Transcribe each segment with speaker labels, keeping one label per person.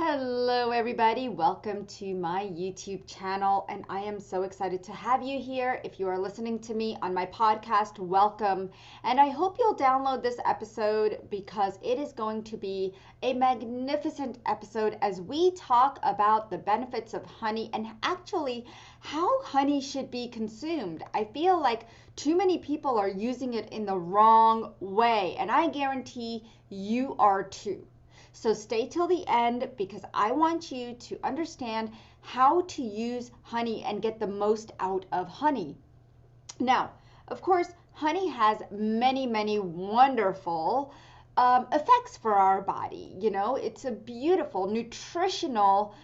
Speaker 1: Hello everybody, welcome to my YouTube channel, and I am so excited to have you here. If you are listening to me on my podcast, welcome, and I hope you'll download this episode because it is going to be a magnificent episode as we talk about the benefits of honey and actually how honey should be consumed. I feel like too many people are using it in the wrong way, and I guarantee you are too. So stay till the end because I want you to understand how to use honey and get the most out of honey. Now, of course, honey has many wonderful effects for our body. You know, it's a beautiful nutritional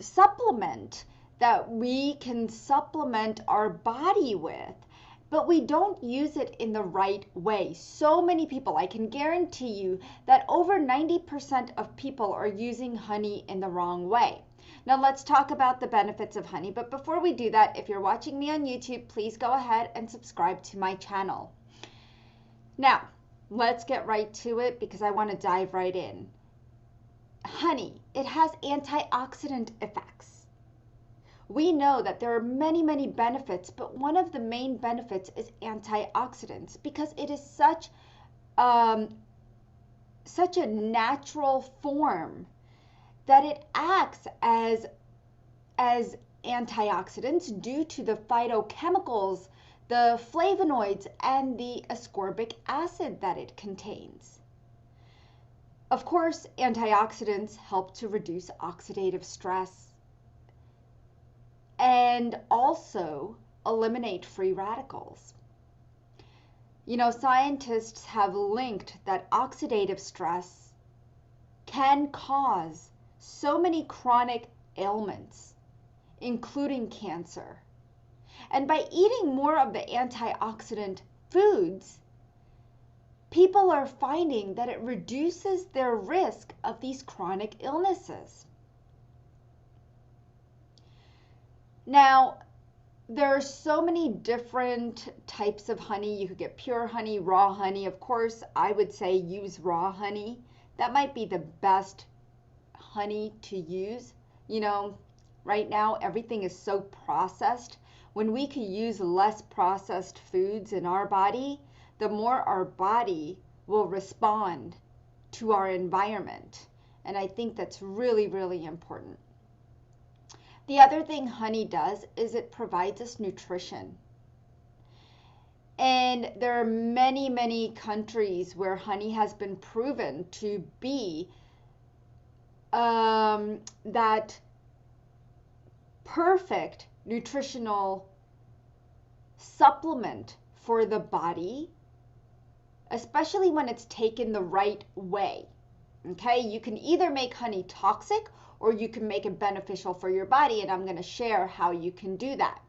Speaker 1: supplement that we can supplement our body with. But we don't use it in the right way. So many people, I can guarantee you that over 90% of people are using honey in the wrong way. Now let's talk about the benefits of honey. But before we do that, if you're watching me on YouTube, please go ahead and subscribe to my channel. Now, let's get right to it because I want to dive right in. Honey, it has antioxidant effects. We know that there are many benefits, but one of the main benefits is antioxidants because it is such a natural form that it acts as antioxidants due to the phytochemicals, the flavonoids, and the ascorbic acid that it contains. Of course, antioxidants help to reduce oxidative stress and also eliminate free radicals. You know, scientists have linked that oxidative stress can cause so many chronic ailments, including cancer. And by eating more of the antioxidant foods, people are finding that it reduces their risk of these chronic illnesses. Now, there are so many different types of honey. You could get pure honey, raw honey. Of course, I would say use raw honey. That might be the best honey to use. You know, right now everything is so processed. When we could use less processed foods in our body, the more our body will respond to our environment. And I think that's really important. The other thing honey does is it provides us nutrition. And there are many countries where honey has been proven to be that perfect nutritional supplement for the body, especially when it's taken the right way. Okay, you can either make honey toxic or you can make it beneficial for your body, and I'm going to share how you can do that.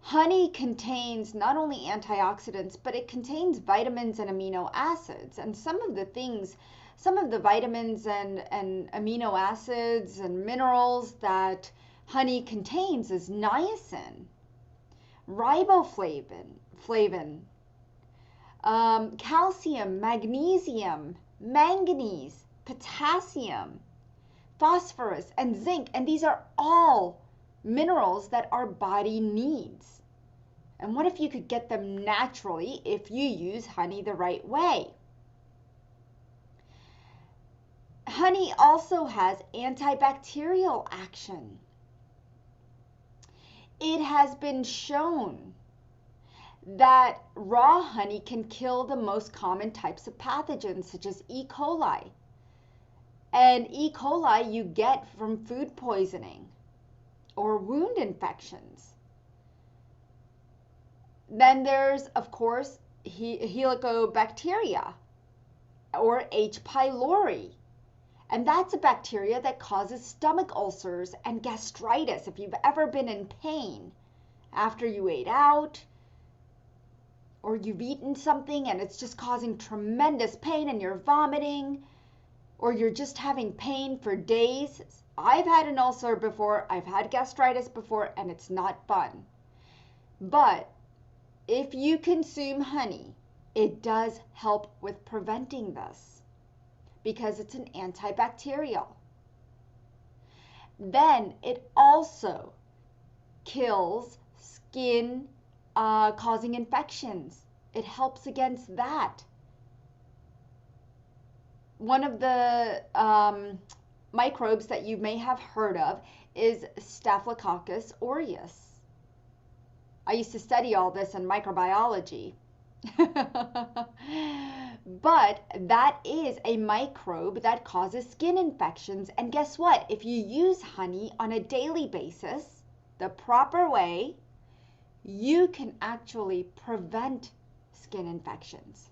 Speaker 1: Honey contains not only antioxidants, but it contains vitamins and amino acids. And some of the vitamins and amino acids and minerals that honey contains is niacin, riboflavin, calcium, magnesium, manganese, potassium, phosphorus, and zinc. And these are all minerals that our body needs. And what if you could get them naturally if you use honey the right way? Honey also has antibacterial action. It has been shown that raw honey can kill the most common types of pathogens such as E. coli. And E. coli you get from food poisoning or wound infections. Then there's, of course, Helicobacteria or H. pylori. And that's a bacteria that causes stomach ulcers and gastritis. If you've ever been in pain after you ate out, or you've eaten something and it's just causing tremendous pain and you're vomiting, or you're just having pain for days. I've had an ulcer before, I've had gastritis before, and it's not fun. But if you consume honey it does help with preventing this because it's an antibacterial. Then it also kills skin causing infections. It helps against that. One of the microbes that you may have heard of is Staphylococcus aureus. I used to study all this in microbiology. But that is a microbe that causes skin infections. And guess what? If you use honey on a daily basis, the proper way, you can actually prevent skin infections.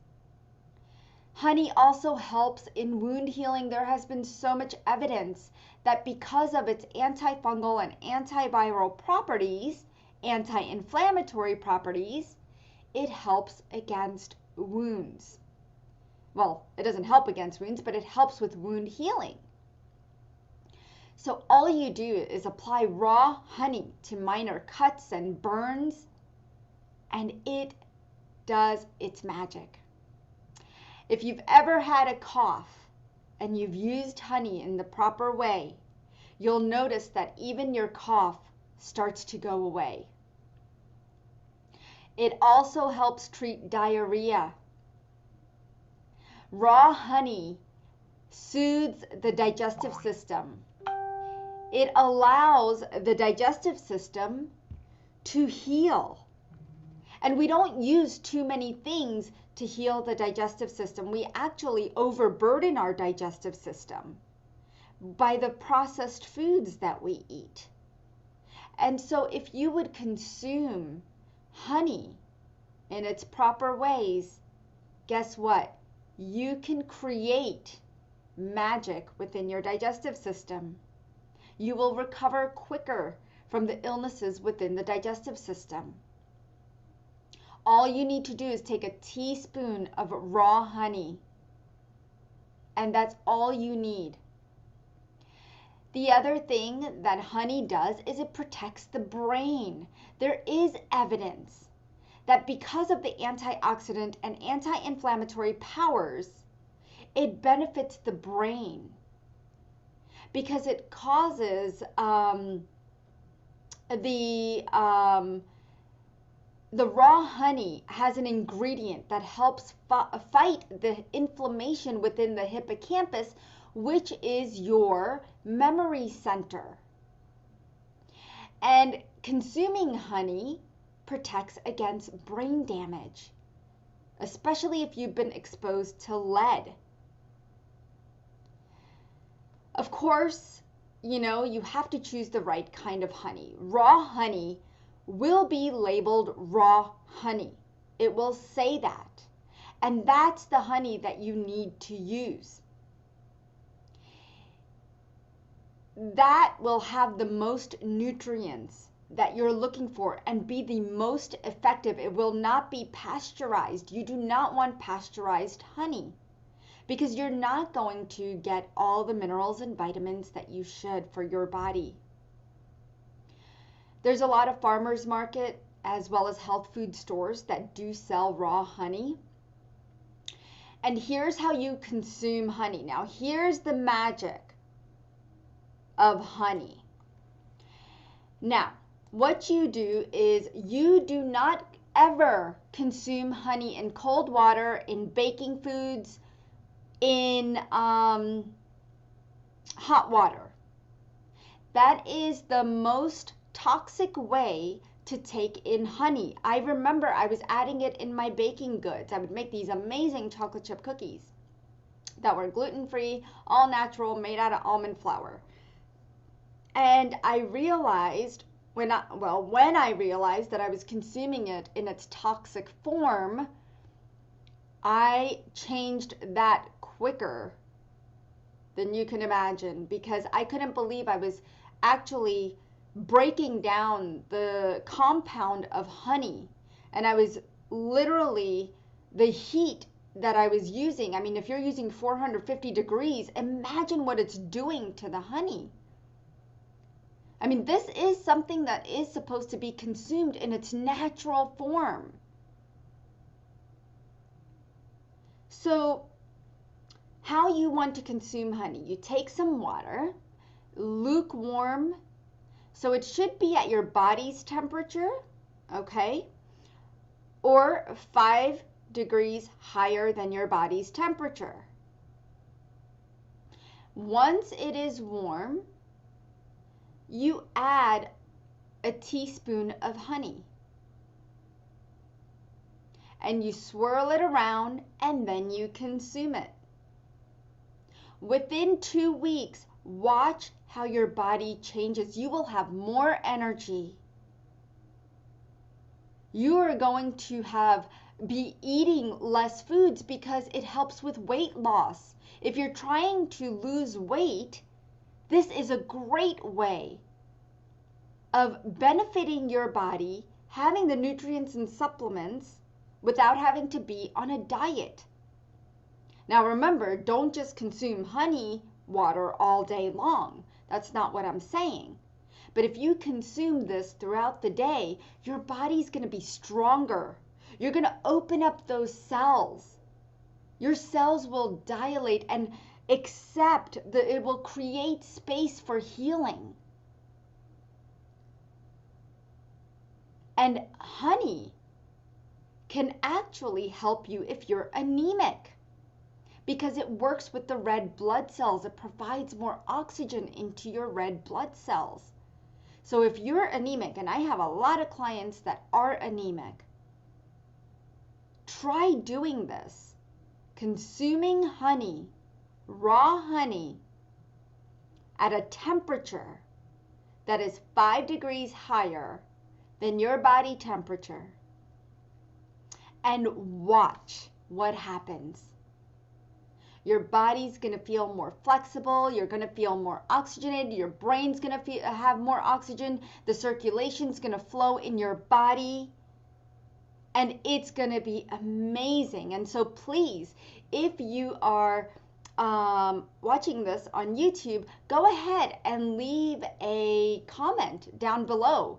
Speaker 1: Honey also helps in wound healing. There has been so much evidence that because of its antifungal and antiviral properties, anti-inflammatory properties, it helps against wounds. Well, it doesn't help against wounds, but it helps with wound healing. So all you do is apply raw honey to minor cuts and burns, and it does its magic. If you've ever had a cough and you've used honey in the proper way, you'll notice that even your cough starts to go away. It also helps treat diarrhea. Raw honey soothes the digestive system. It allows the digestive system to heal. And we don't use too many things to heal the digestive system. We actually overburden our digestive system by the processed foods that we eat. And so if you would consume honey in its proper ways, guess what? You can create magic within your digestive system. You will recover quicker from the illnesses within the digestive system. All you need to do is take a teaspoon of raw honey, and that's all you need. The other thing that honey does is it protects the brain. There is evidence that because of the antioxidant and anti-inflammatory powers, it benefits the brain because it causes the raw honey has an ingredient that helps fight the inflammation within the hippocampus, which is your memory center. And consuming honey protects against brain damage, especially if you've been exposed to lead. Of course, you have to choose the right kind of honey. Raw honey will be labeled raw honey. It will say that. And that's the honey that you need to use. That will have the most nutrients that you're looking for and be the most effective. It will not be pasteurized. You do not want pasteurized honey because you're not going to get all the minerals and vitamins that you should for your body. There's a lot of farmers market as well as health food stores that do sell raw honey. And here's how you consume honey. Now, here's the magic of honey. Now, what you do is you do not ever consume honey in cold water, in baking foods, in hot water. That is the most toxic way to take in honey. I remember I was adding it in my baking goods. I would make these amazing chocolate chip cookies that were gluten-free, all natural, made out of almond flour. And I realized when I realized that I was consuming it in its toxic form, I changed that quicker than you can imagine because I couldn't believe I was actually breaking down the compound of honey, and I was literally, the heat that I was using, I mean, if you're using 450 degrees, imagine what it's doing to the honey. I mean, this is something that is supposed to be consumed in its natural form. So how you want to consume honey. You take some water, lukewarm, so it should be at your body's temperature, okay? Or 5 degrees higher than your body's temperature. Once it is warm, you add a teaspoon of honey. And you swirl it around and then you consume it. Within 2 weeks, watch how your body changes. You will have more energy. You are going to be eating less foods because it helps with weight loss. If you're trying to lose weight, this is a great way of benefiting your body, having the nutrients and supplements without having to be on a diet. Now remember, don't just consume honey water all day long. That's not what I'm saying. But if you consume this throughout the day, your body's going to be stronger. You're going to open up those cells. Your cells will dilate and accept that it will create space for healing. And honey can actually help you if you're anemic, because it works with the red blood cells. It provides more oxygen into your red blood cells. So if you're anemic, and I have a lot of clients that are anemic, try doing this. Consuming honey, raw honey, at a temperature that is 5 degrees higher than your body temperature, and watch what happens. Your body's going to feel more flexible. You're going to feel more oxygenated. Your brain's going to have more oxygen. The circulation's going to flow in your body. And it's going to be amazing. And so please, if you are watching this on YouTube, go ahead and leave a comment down below.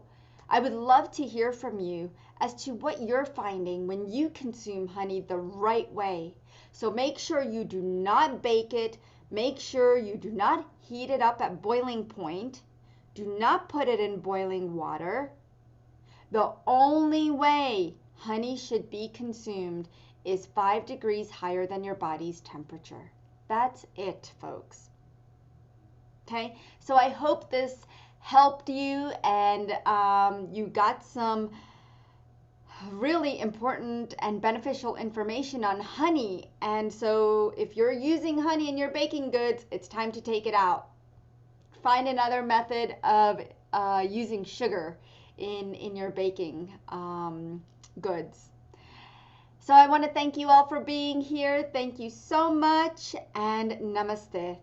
Speaker 1: I would love to hear from you as to what you're finding when you consume honey the right way. So make sure you do not bake it. Make sure you do not heat it up at boiling point. Do not put it in boiling water. The only way honey should be consumed is 5 degrees higher than your body's temperature. That's it, folks. Okay, so I hope this helped you and you got some really important and beneficial information on honey. And so if you're using honey in your baking goods, it's time to take it out. Find another method of using sugar in your baking goods. So I want to thank you all for being here. Thank you so much, and namaste.